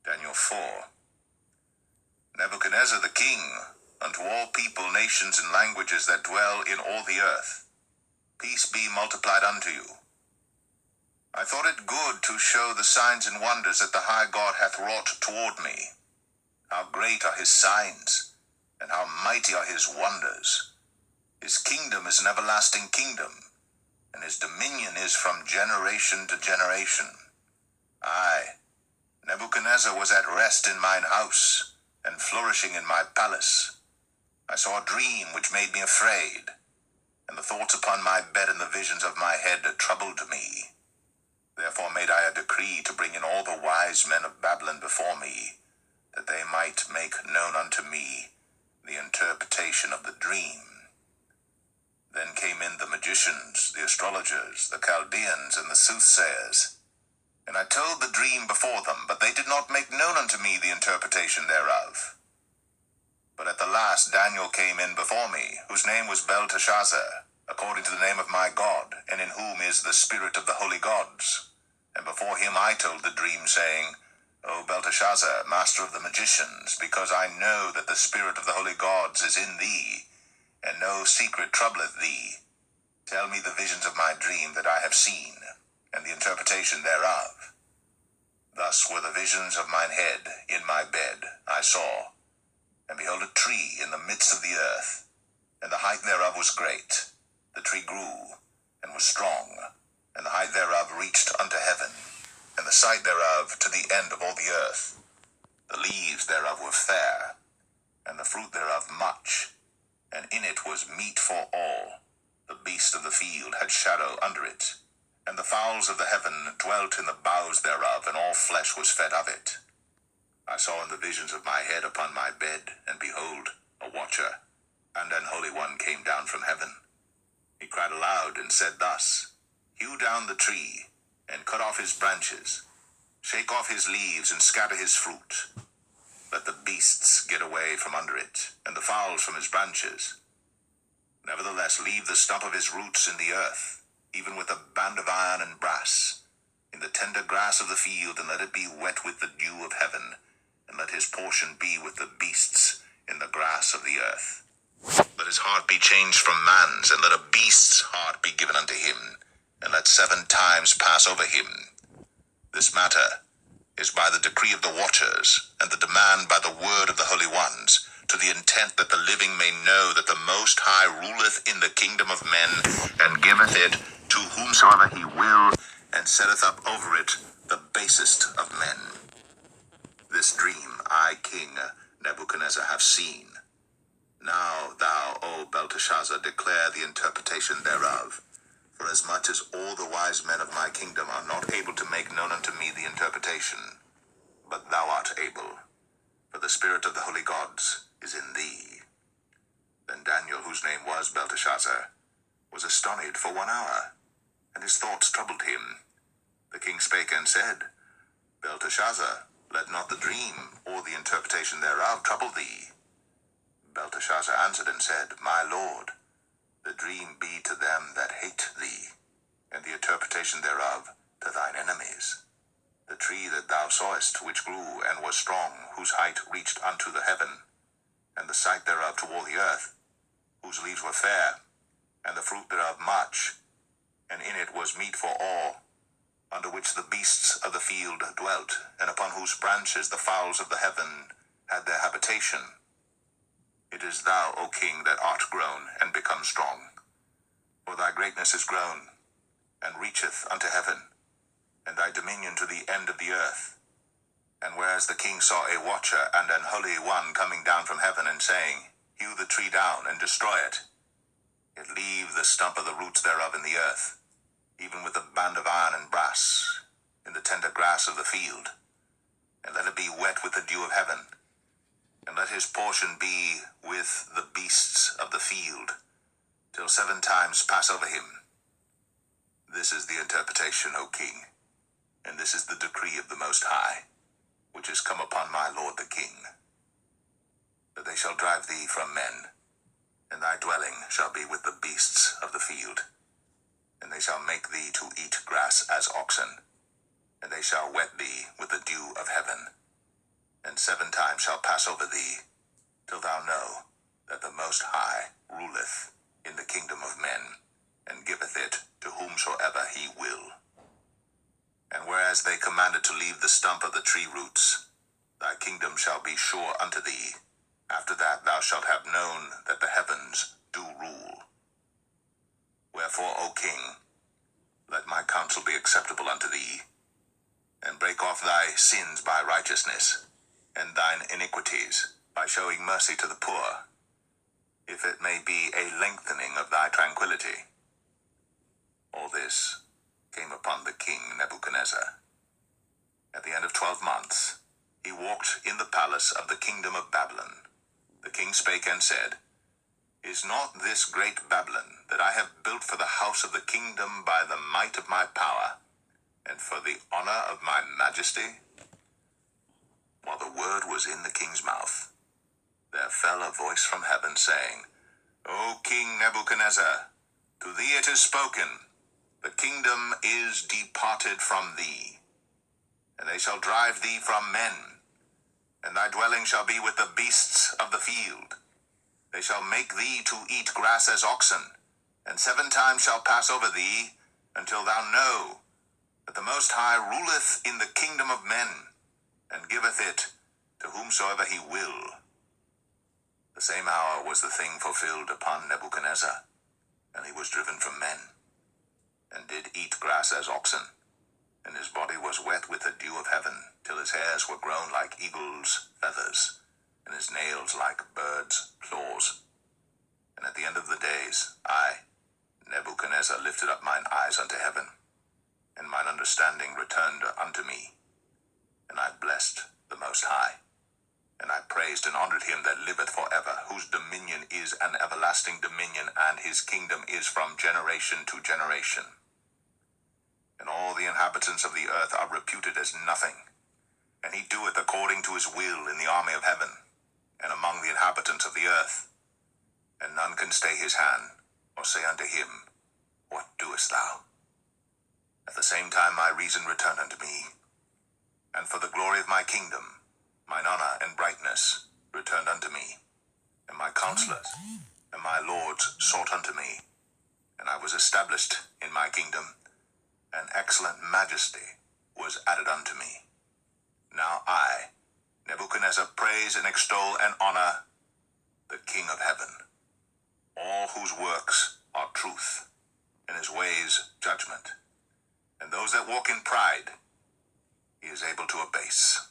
Daniel 4. Nebuchadnezzar the king, unto all people, nations, and languages that dwell in all the earth, peace be multiplied unto you. I thought it good to show the signs and wonders that the high God hath wrought toward me. How great are his signs, and how mighty are his wonders. His kingdom is an everlasting kingdom, and his dominion is from generation to generation. I, Nebuchadnezzar, was at rest in mine house, and flourishing in my palace. I saw a dream which made me afraid, and the thoughts upon my bed and the visions of my head troubled me. Therefore made I a decree to bring in all the wise men of Babylon before me, that they might make known unto me the interpretation of the dream. Then came in the magicians, the astrologers, the Chaldeans, and the soothsayers. And I told the dream before them, but they did not make known unto me the interpretation thereof. But at the last Daniel came in before me, whose name was Belteshazzar, according to the name of my God, and in whom is the spirit of the holy gods. And before him I told the dream, saying, O Belteshazzar, master of the magicians, because I know that the spirit of the holy gods is in thee, and no secret troubleth thee, tell me the visions of my dream that I have seen, and the interpretation thereof. Thus were the visions of mine head in my bed I saw, and behold a tree in the midst of the earth, and the height thereof was great. The tree grew, and was strong, and the height thereof reached unto heaven, and the sight thereof to the end of all the earth. The leaves thereof were fair, and the fruit thereof much, and in it was meat for all. The beast of the field had shadow under it, and the fowls of the heaven dwelt in the boughs thereof, and all flesh was fed of it. I saw in the visions of my head upon my bed, and behold, a watcher, and an holy one came down from heaven. He cried aloud and said thus, Hew down the tree, and cut off his branches, shake off his leaves, and scatter his fruit. Let the beasts get away from under it, and the fowls from his branches. Nevertheless, leave the stump of his roots in the earth, even with a band of iron and brass, in the tender grass of the field, and let it be wet with the dew of heaven, and let his portion be with the beasts in the grass of the earth. Let his heart be changed from man's, and let a beast's heart be given unto him, and let 7 times pass over him. This matter is by the decree of the watchers, and the demand by the word of the holy ones, to the intent that the living may know that the Most High ruleth in the kingdom of men, and giveth it to whomsoever he will, and setteth up over it the basest of men. This dream I, King Nebuchadnezzar, have seen. Now thou, O Belteshazzar, declare the interpretation thereof, for as much as all the wise men of my kingdom are not able to make known unto me the interpretation, but thou art able, for the spirit of the holy gods is in thee. Then Daniel, whose name was Belteshazzar, was astonished for 1 hour, and his thoughts troubled him. The king spake and said, Belteshazzar, let not the dream or the interpretation thereof trouble thee. Belteshazzar answered and said, My lord, the dream be to them that hate thee, and the interpretation thereof to thine enemies. The tree that thou sawest, which grew and was strong, whose height reached unto the heaven, and the sight thereof to all the earth, whose leaves were fair, and the fruit thereof much, and in it was meat for all, under which the beasts of the field dwelt, and upon whose branches the fowls of the heaven had their habitation. It is thou, O king, that art grown and become strong. For thy greatness is grown, and reacheth unto heaven, and thy dominion to the end of the earth. And whereas the king saw a watcher and an holy one coming down from heaven, and saying, Hew the tree down and destroy it, yet leave the stump of the roots thereof in the earth, even with a band of iron and brass, in the tender grass of the field, and let it be wet with the dew of heaven, and let his portion be with the beasts of the field, till 7 times pass over him. This is the interpretation, O king, and this is the decree of the Most High, which is come upon my lord the king. That they shall drive thee from men, and thy dwelling shall be with the beasts of the field, and they shall make thee to eat grass as oxen, and they shall wet thee with the dew of heaven. and 7 times shall pass over thee, till thou know that the Most High ruleth in the kingdom of men, and giveth it to whomsoever he will. And whereas they commanded to leave the stump of the tree roots, thy kingdom shall be sure unto thee. After that thou shalt have known that the heavens do rule. Wherefore, O king, let my counsel be acceptable unto thee, and break off thy sins by righteousness, and thine iniquities by showing mercy to the poor, if it may be a lengthening of thy tranquility. All this came upon the king Nebuchadnezzar. At the end of 12 months, he walked in the palace of the kingdom of Babylon. The king spake and said, Is not this great Babylon that I have built for the house of the kingdom by the might of my power, and for the honor of my majesty? While the word was in the king's mouth, there fell a voice from heaven, saying, O King Nebuchadnezzar, to thee it is spoken, the kingdom is departed from thee, and they shall drive thee from men, and thy dwelling shall be with the beasts of the field. They shall make thee to eat grass as oxen, and 7 times shall pass over thee, until thou know that the Most High ruleth in the kingdom of men, and giveth it to whomsoever he will. The same hour was the thing fulfilled upon Nebuchadnezzar, and he was driven from men, and did eat grass as oxen, and his body was wet with the dew of heaven, till his hairs were grown like eagle's feathers, and his nails like birds' claws. And at the end of the days, I, Nebuchadnezzar, lifted up mine eyes unto heaven, and mine understanding returned unto me, and I blessed the Most High, and I praised and honored him that liveth for ever, whose dominion is an everlasting dominion, and his kingdom is from generation to generation. And all the inhabitants of the earth are reputed as nothing, and he doeth according to his will in the army of heaven, and among the inhabitants of the earth. And none can stay his hand, or say unto him, What doest thou? At the same time my reason returned unto me, and for the glory of my kingdom, mine honor and brightness returned unto me, and my counselors and my lords sought unto me, and I was established in my kingdom, and excellent majesty was added unto me. Now I, Nebuchadnezzar, praise and extol and honor the King of heaven, all whose works are truth, and his ways judgment, and those that walk in pride he is able to abase.